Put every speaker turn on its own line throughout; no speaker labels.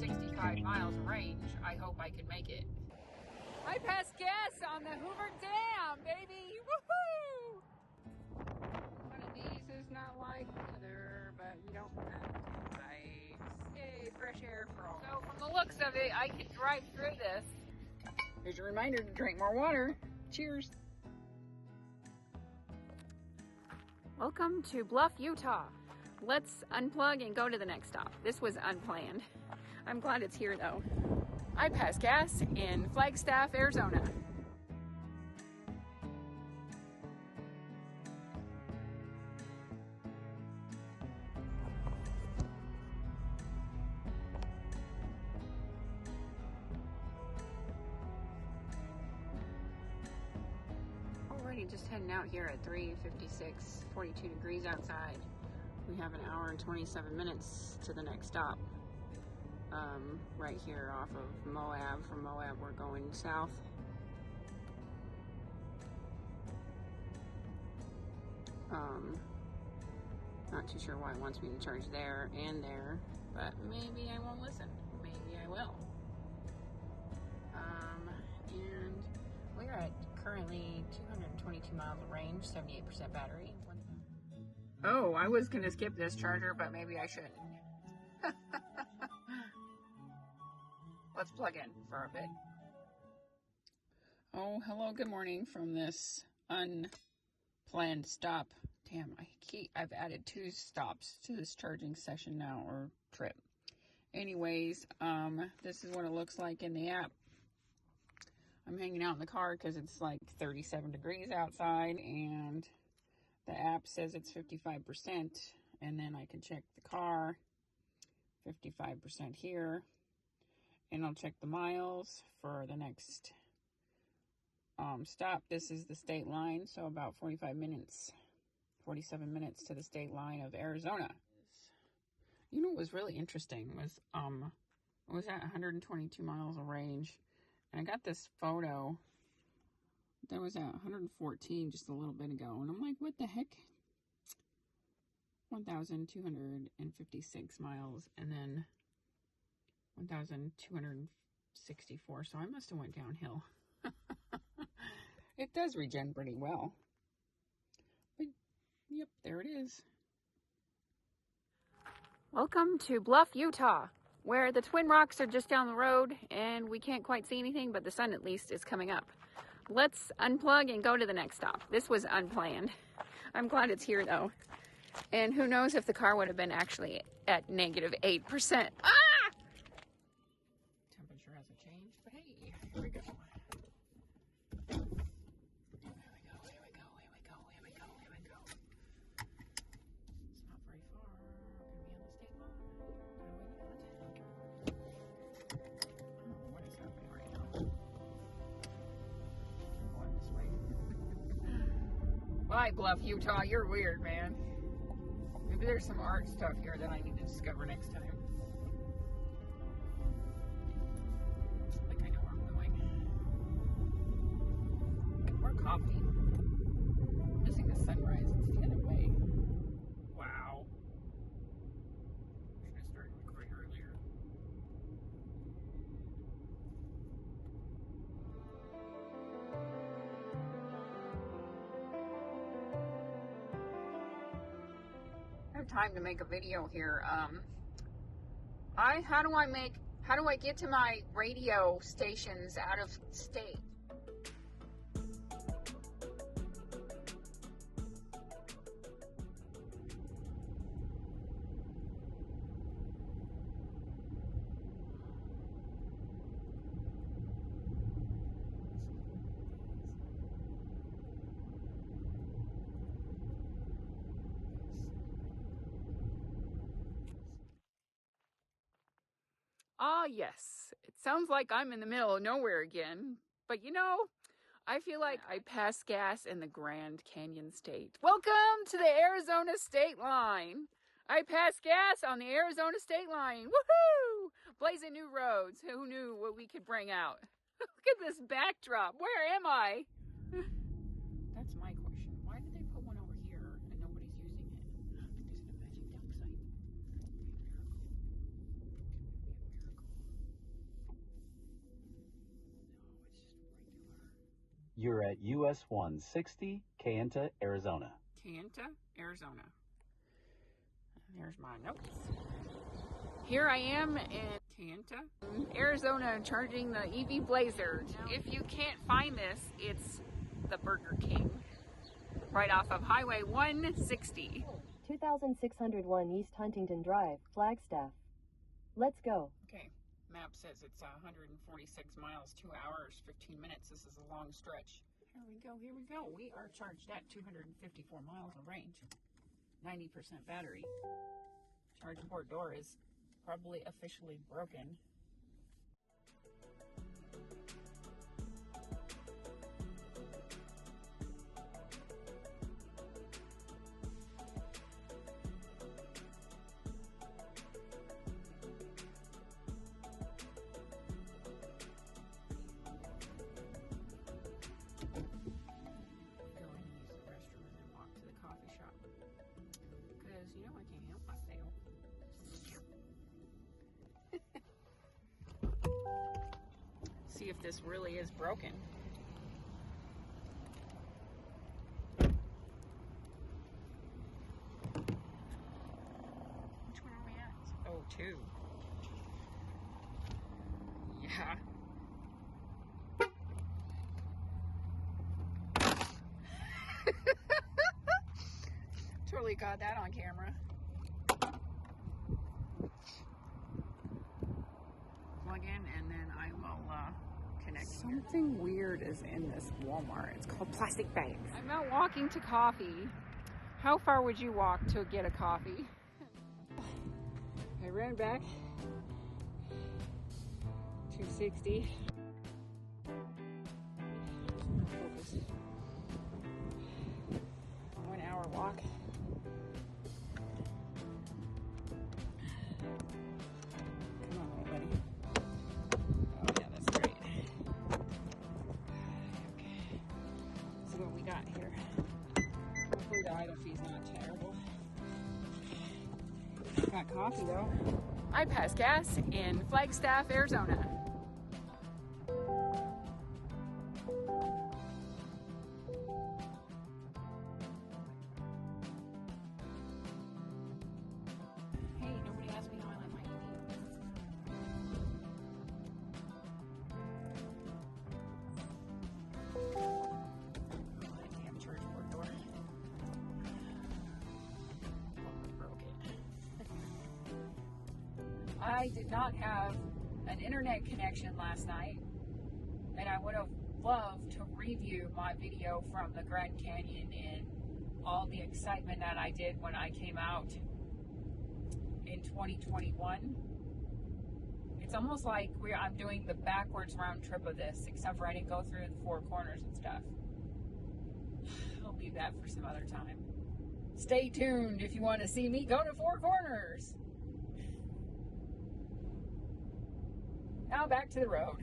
65 miles of range. I hope I can make it. I passed gas on the Hoover Dam, baby! Woohoo! One of these is not like the other, but you don't have to fight. Yay, fresh air for all. So from the looks of it, I can drive through this. Here's a reminder to drink more water. Cheers. Welcome to Bluff, Utah. Let's unplug and go to the next stop. This was unplanned. I'm glad it's here though. I passed gas in Flagstaff, Arizona. Already just heading out here at 3:56, 42 degrees outside. We have an hour and 27 minutes to the next stop. Right here off of Moab. From Moab, we're going south. Not too sure why it wants me to charge there and there, but maybe I won't listen. Maybe I will. And we're at currently 222 miles of range, 78% battery. Oh, I was gonna skip this charger, but maybe I shouldn't. Let's plug in for a bit. Oh, hello, good morning from this unplanned stop. Damn, I've added 2 stops to this charging session now, or trip. Anyways, this is what it looks like in the app. I'm hanging out in the car because it's like 37 degrees outside, and the app says it's 55%, and then I can check the car, 55% here. And I'll check the miles for the next stop. This is the state line, so about 47 minutes to the state line of Arizona. You know what was really interesting was I was at 122 miles of range, and I got this photo that was at 114 just a little bit ago, and I'm like, what the heck? 1,256 miles, and then 1,264, so I must have went downhill. It does regen pretty well. But, yep, there it is. Welcome to Bluff, Utah, where the Twin Rocks are just down the road, and we can't quite see anything, but the sun at least is coming up. Let's unplug and go to the next stop. This was unplanned. I'm glad it's here, though. And who knows if the car would have been actually at negative 8%. Ah! Temperature hasn't changed, but hey, here we go. Here we go, here we go, here we go, here we go, here we go. It's not very far. We're gonna be on the state line. I don't know what is happening right now. I'm going this way. Bye, Bluff, Utah. You're weird, man. Maybe there's some art stuff here that I need to discover next time. I think I know where I'm going. More coffee. I'm missing the sunrise. It's the other way. Wow. I should have started recording earlier. I have time to make a video here. How do I get to my radio stations out of state? Ah, yes. It sounds like I'm in the middle of nowhere again. But you know, I feel like I passed gas in the Grand Canyon State. Welcome to the Arizona state line. I passed gas on the Arizona state line. Woohoo! Blazing new roads. Who knew what we could bring out? Look at this backdrop. Where am I? That's my question. Why did they put one over here and nobody's using it? Is it a magic dump site? Could be a miracle.
You're at US 160, Kayenta, Arizona.
Kayenta, Arizona. There's my notes. Here I am in Kayenta, Arizona, charging the EV Blazer. If you can't find this, it's the Burger King, right off of Highway 160.
2601 East Huntington Drive, Flagstaff. Let's go.
Okay, map says it's 146 miles, 2 hours, 15 minutes. This is a long stretch. Here we go, here we go. We are charged at 254 miles of range. 90% battery. Charge port door is probably officially broken. See if this really is broken. Which one are we at? Oh, 2. Yeah. Totally got that on camera. Plug in and then I will connect. Something weird is in this Walmart. It's called plastic bags. I'm out walking to coffee. How far would you walk to get a coffee? I ran back 260. Focus. 1 hour walk. The idle fee's not terrible. Got coffee though. I pass gas in Flagstaff, Arizona. Hey, nobody asked me how I like my I did not have an internet connection last night, and I would have loved to review my video from the Grand Canyon and all the excitement that I did when I came out in 2021. It's almost like I'm doing the backwards round trip of this, except for I didn't go through the 4 corners and stuff. I'll leave that for some other time. Stay tuned if you want to see me go to 4 corners. Now back to the road.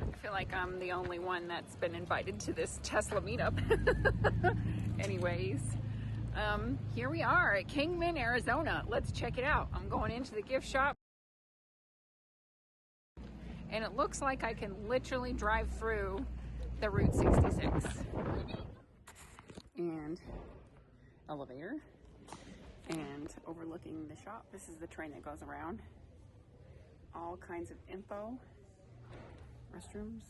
I feel like I'm the only one that's been invited to this Tesla meetup. Anyways, here we are at Kingman, Arizona. Let's check it out. I'm going into the gift shop. And it looks like I can literally drive through the Route 66. And elevator. And overlooking the shop. This is the train that goes around. All kinds of info. Restrooms,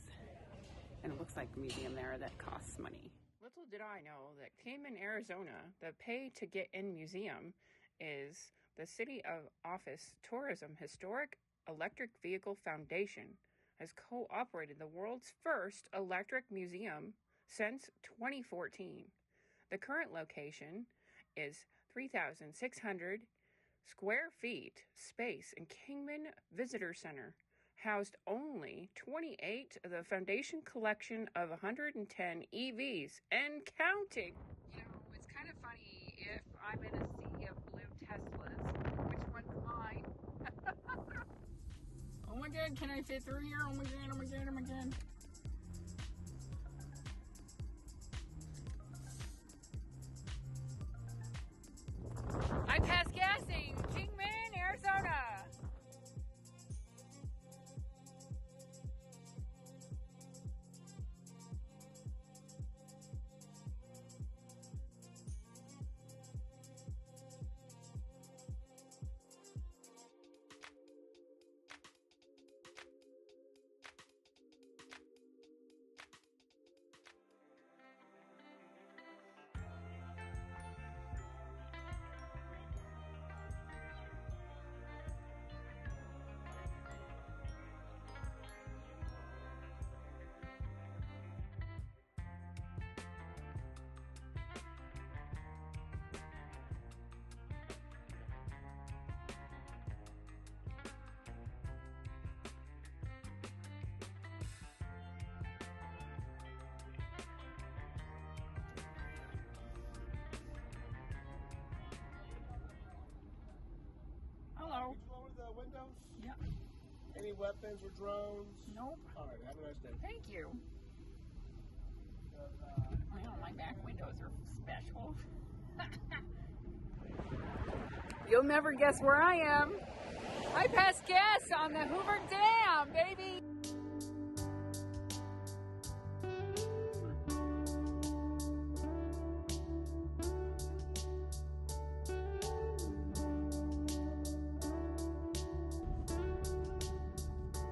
and it looks like a museum there that costs money. Little did I know that Kingman, Arizona, the pay to get in museum is the City of Office Tourism Historic Electric Vehicle Foundation has co-operated the world's first electric museum since 2014. The current location
is 3,600 square feet space in Kingman Visitor Center. Housed only 28 of the Foundation collection of 110 EVs and counting.
You know, it's kind of funny if I'm in a sea of blue Teslas, which one's mine? Oh my god, can I fit through here? Oh my god, oh my god, oh my god. I passed gassing, Kingman, Arizona. Hello.
Did you lower the windows?
Yeah.
Any weapons or drones?
Nope.
All right, have a nice day.
Thank you. Well, my back windows are special. You'll never guess where I am. I passed gas on the Hoover Dam, baby.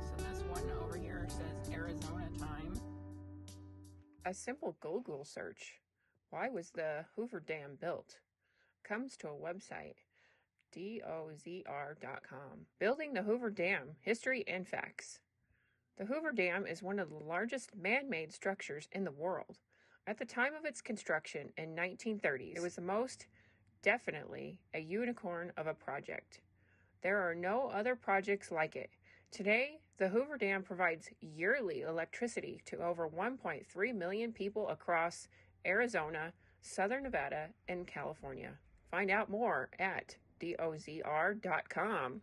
So this one over here says Arizona time.
A simple Google search, why was the Hoover Dam built, comes to a website, dozr.com. Building the Hoover Dam, history and facts. The Hoover Dam is one of the largest man-made structures in the world. At the time of its construction in 1930s, it was the most definitely a unicorn of a project. There are no other projects like it. Today, the Hoover Dam provides yearly electricity to over 1.3 million people across Arizona, Southern Nevada, and California. Find out more at dozr.com.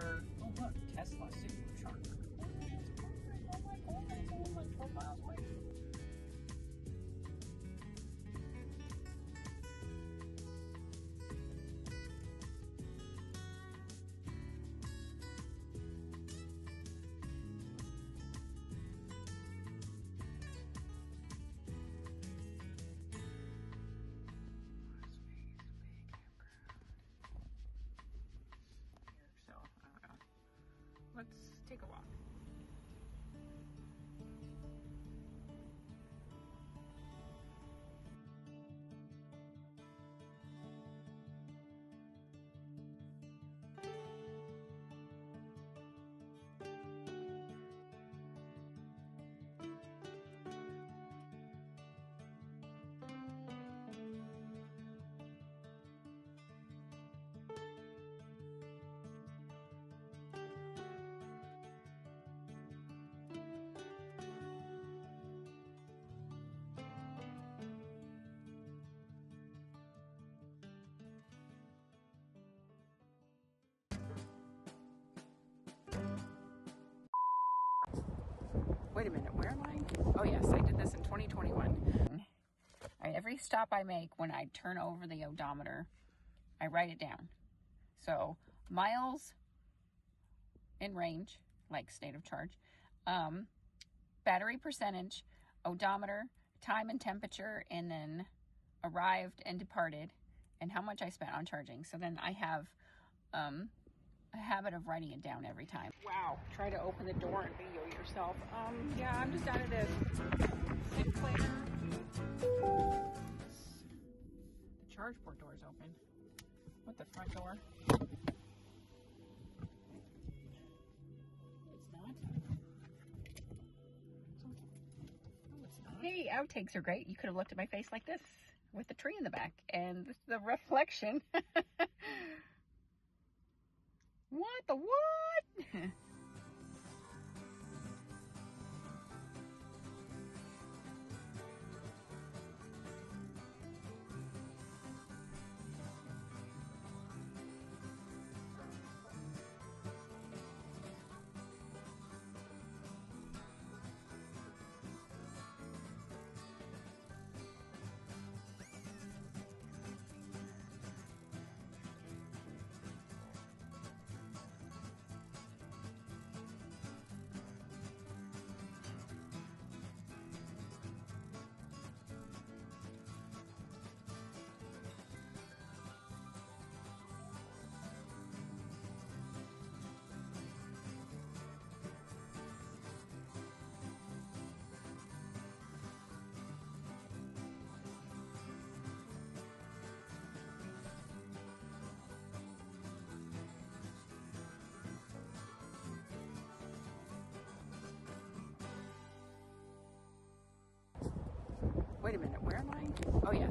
Oh look, Tesla supercharger. Oh my god, it's only like 12 miles away. So, I don't know. Let's take a walk. Wait a minute, where am I? Oh yes, I did this in 2021. Every stop I make, when I turn over the odometer, I write it down. So miles in range, like state of charge, battery percentage, odometer, time and temperature, and then arrived and departed, and how much I spent on charging. So then I have a habit of writing it down every time. Wow, try to open the door and video yourself. Yeah, I'm just out of this. Sinclair. charge port door is open. What, the front door? It's not? Oh, it's not. Hey, outtakes are great. You could have looked at my face like this with the tree in the back and the reflection. What the what?